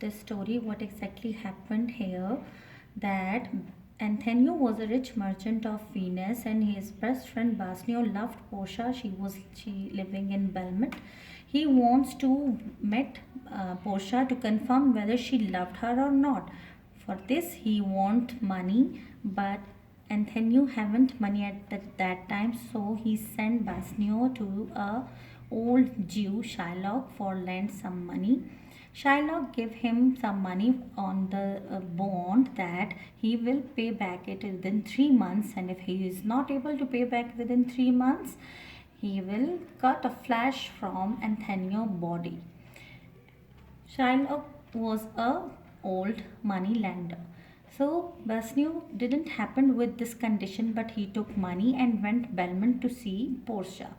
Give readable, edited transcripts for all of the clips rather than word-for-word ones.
this story, what exactly happened here, that Antonio was a rich merchant of Venice, and his best friend Basnio loved Portia. She living in Belmont. He wants to meet Portia to confirm whether she loved her or not. For this, he want money, but Antonio haven't money at that time, so he sent Basnio to a old Jew Shylock for lend some money. Shylock gave him some money on the bond that he will pay back it within 3 months, and if he is not able to pay back within 3 months, he will cut a flash from Antonio's body. Shylock was a old money lender. So Basnio didn't happen with this condition, but he took money and went Belmont to see Portia.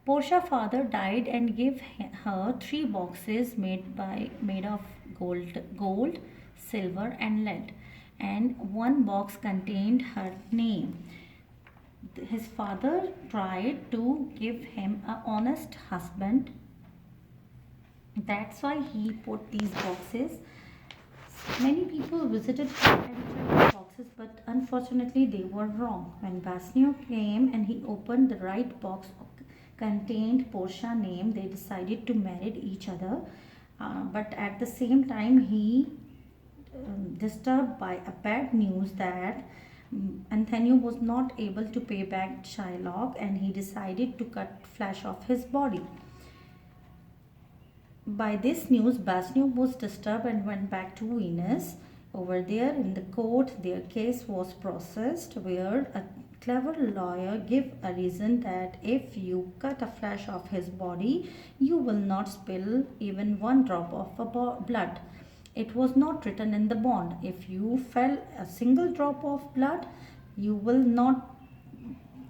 Portia's father died and gave her three boxes made of gold, silver, and lead, and one box contained her name. His father tried to give him an honest husband. That's why he put these boxes. Many people visited and checked the boxes, but unfortunately they were wrong. When Basnio came and he opened the right box contained Portia name, they decided to marry each other. But at the same time, he disturbed by a bad news that Antonio was not able to pay back Shylock, and he decided to cut flesh off his body. By this news, Basnio was disturbed and went back to Venice. Over there in the court, their case was processed, where a clever lawyer gave a reason that if you cut a flash of his body, you will not spill even one drop of blood. It was not written in the bond. If you fell a single drop of blood, you will not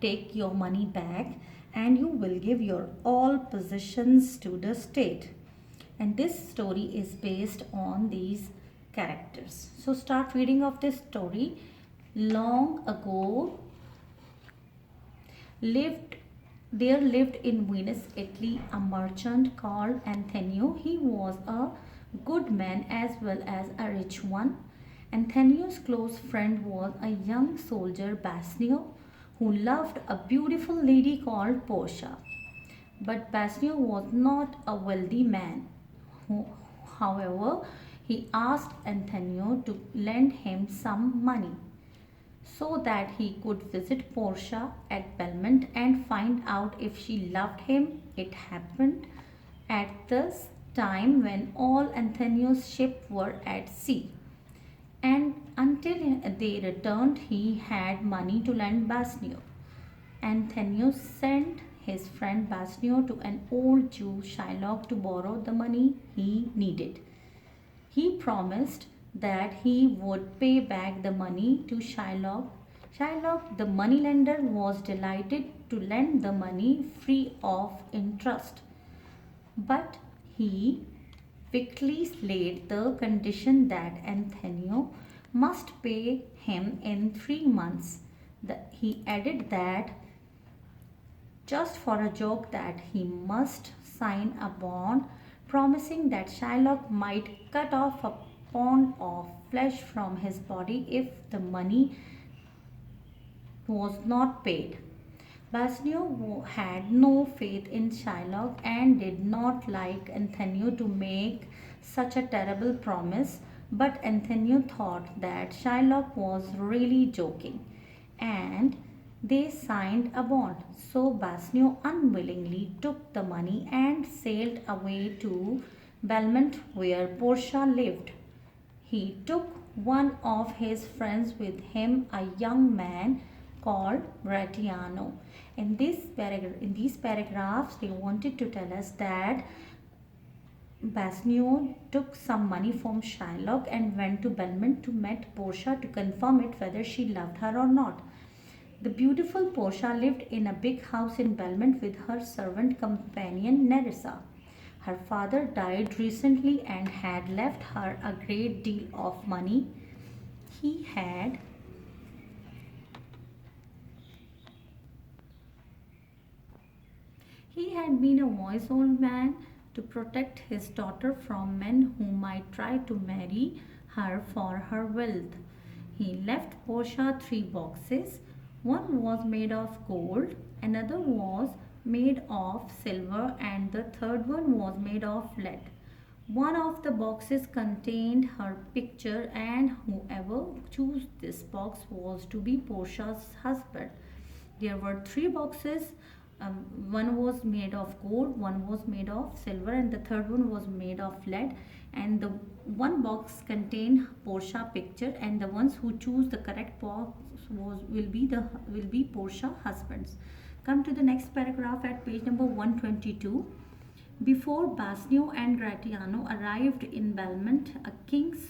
take your money back, and you will give your all possessions to the state. And this story is based on these characters. So start reading of this story. Long ago lived in Venice, Italy, a merchant called Antonio. He was a good man as well as a rich one. Antonio's close friend was a young soldier, Basnio, who loved a beautiful lady called Portia. But Basnio was not a wealthy man. However, he asked Antonio to lend him some money so that he could visit Portia at Belmont and find out if she loved him. It happened at this time when all Antonio's ships were at sea, and until they returned, he had money to lend Basnio. Antonio sent his friend Basnio to an old Jew Shylock to borrow the money he needed. He promised that he would pay back the money to Shylock. Shylock, the moneylender, was delighted to lend the money free of interest. But he quickly laid the condition that Antonio must pay him in 3 months. He added that just for a joke that he must sign a bond promising that Shylock might cut off a pound of flesh from his body if the money was not paid. Basnio had no faith in Shylock and did not like Antonio to make such a terrible promise, but Antonio thought that Shylock was really joking, and they signed a bond. So Basnio unwillingly took the money and sailed away to Belmont, where Portia lived. He took one of his friends with him, a young man called Gratiano. In these paragraphs, they wanted to tell us that Basnio took some money from Shylock and went to Belmont to meet Portia to confirm it whether she loved her or not. The beautiful Portia lived in a big house in Belmont with her servant companion Nerissa. Her father died recently and had left her a great deal of money. He had He had been a wise old man to protect his daughter from men who might try to marry her for her wealth. He left Portia three boxes. One was made of gold, another was made of silver, and the third one was made of lead. One of the boxes contained her picture, and whoever chose this box was to be Portia's husband. There were three boxes. One was made of gold, one was made of silver, and the third one was made of lead. And the one box contained Portia picture, and the ones who choose the correct box will be Portia husbands. Come to the next paragraph at page number 122. Before Basnio and Gratiano arrived in Belmont, a king's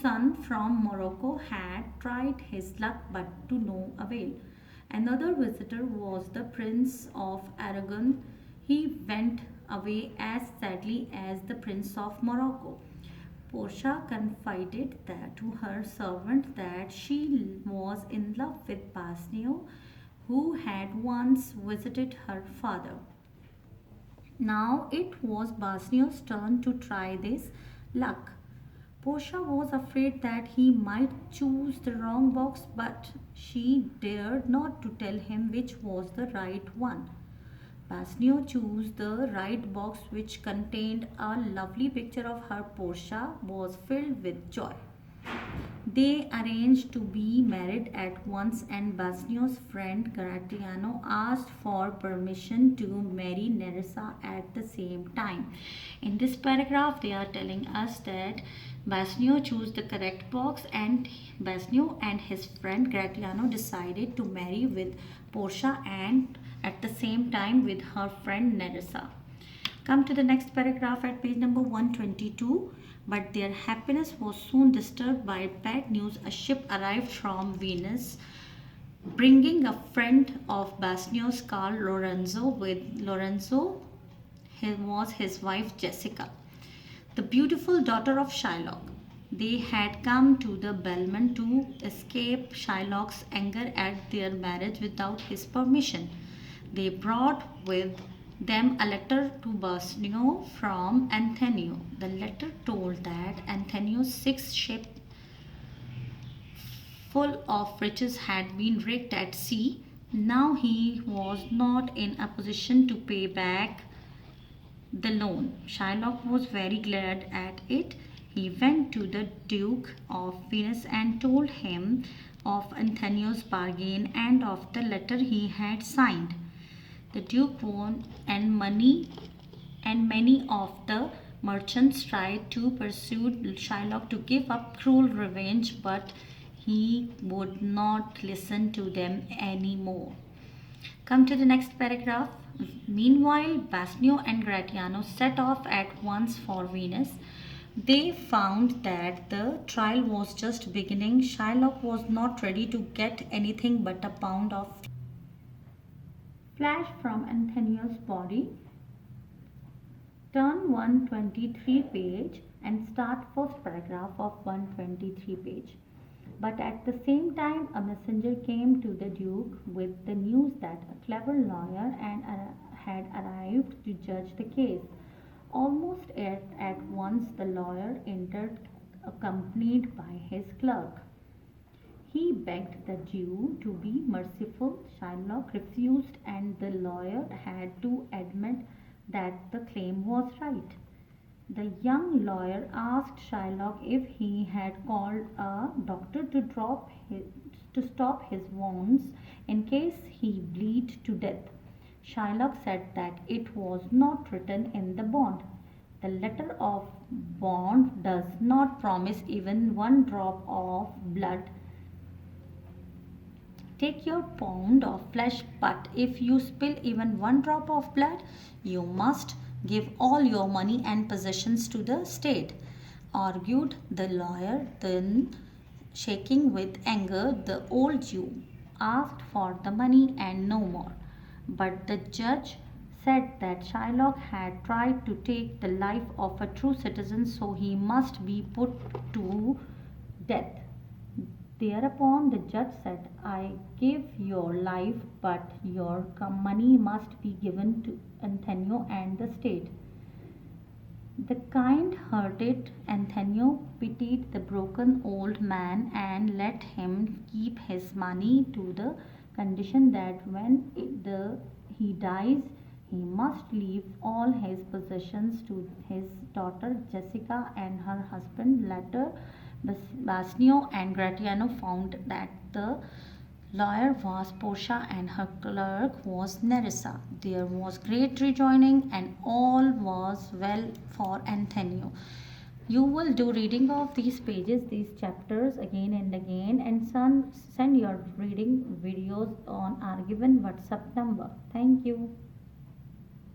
son from Morocco had tried his luck but to no avail. Another visitor was the Prince of Aragon. He went away as sadly as the Prince of Morocco. Portia confided to her servant that she was in love with Basnio, who had once visited her father. Now it was Basnio's turn to try this luck. Portia was afraid that he might choose the wrong box, but she dared not to tell him which was the right one. Basnio chose the right box, which contained a lovely picture of her. Portia was filled with joy. They arranged to be married at once, and Basnio's friend Gratiano asked for permission to marry Nerissa at the same time. In this paragraph, they are telling us that Basnio chose the correct box, and Basnio and his friend Gratiano decided to marry with Portia and at the same time with her friend Nerissa. Come to the next paragraph at page number 122. But their happiness was soon disturbed by bad news. A ship arrived from Venice, bringing a friend of Basnio's, Carl Lorenzo. With Lorenzo, he was his wife Jessica, the beautiful daughter of Shylock. They had come to the Belmont to escape Shylock's anger at their marriage without his permission. They brought with them a letter to Basnio from Antonio. The letter told that Antonio's six ships full of riches had been wrecked at sea. Now he was not in a position to pay back the loan. Shylock was very glad at it. He went to the Duke of Venice and told him of Antonio's bargain and of the letter he had signed. The Duke won, and many of the merchants tried to persuade Shylock to give up cruel revenge, but he would not listen to them anymore. Come to the next paragraph. Meanwhile, Basnio and Gratiano set off at once for Venice. They found that the trial was just beginning. Shylock was not ready to get anything but a pound of flesh from Antonio's body. Turn 123 page and start first paragraph of 123 page. But at the same time, a messenger came to the Duke with the news that a clever lawyer had arrived to judge the case. Almost at once, the lawyer entered, accompanied by his clerk. He begged the Jew to be merciful. Shylock refused, and the lawyer had to admit that the claim was right. The young lawyer asked Shylock if he had called a doctor to stop his wounds in case he bled to death. Shylock said that it was not written in the bond. The letter of bond does not promise even one drop of blood. Take your pound of flesh, but if you spill even one drop of blood, you must give all your money and possessions to the state, argued the lawyer. Then, shaking with anger, the old Jew asked for the money and no more. But the judge said that Shylock had tried to take the life of a true citizen, so he must be put to death. Thereupon the judge said, I give your life, but your money must be given to Antonio and the state. The kind-hearted Antonio pitied the broken old man and let him keep his money to the condition that he dies, he must leave all his possessions to his daughter Jessica and her husband. Later, Basnio and Gratiano found that the lawyer was Portia and her clerk was Nerissa. There was great rejoicing and all was well for Antonio. You will do reading of these pages, these chapters again and again, and send your reading videos on our given WhatsApp number. Thank you.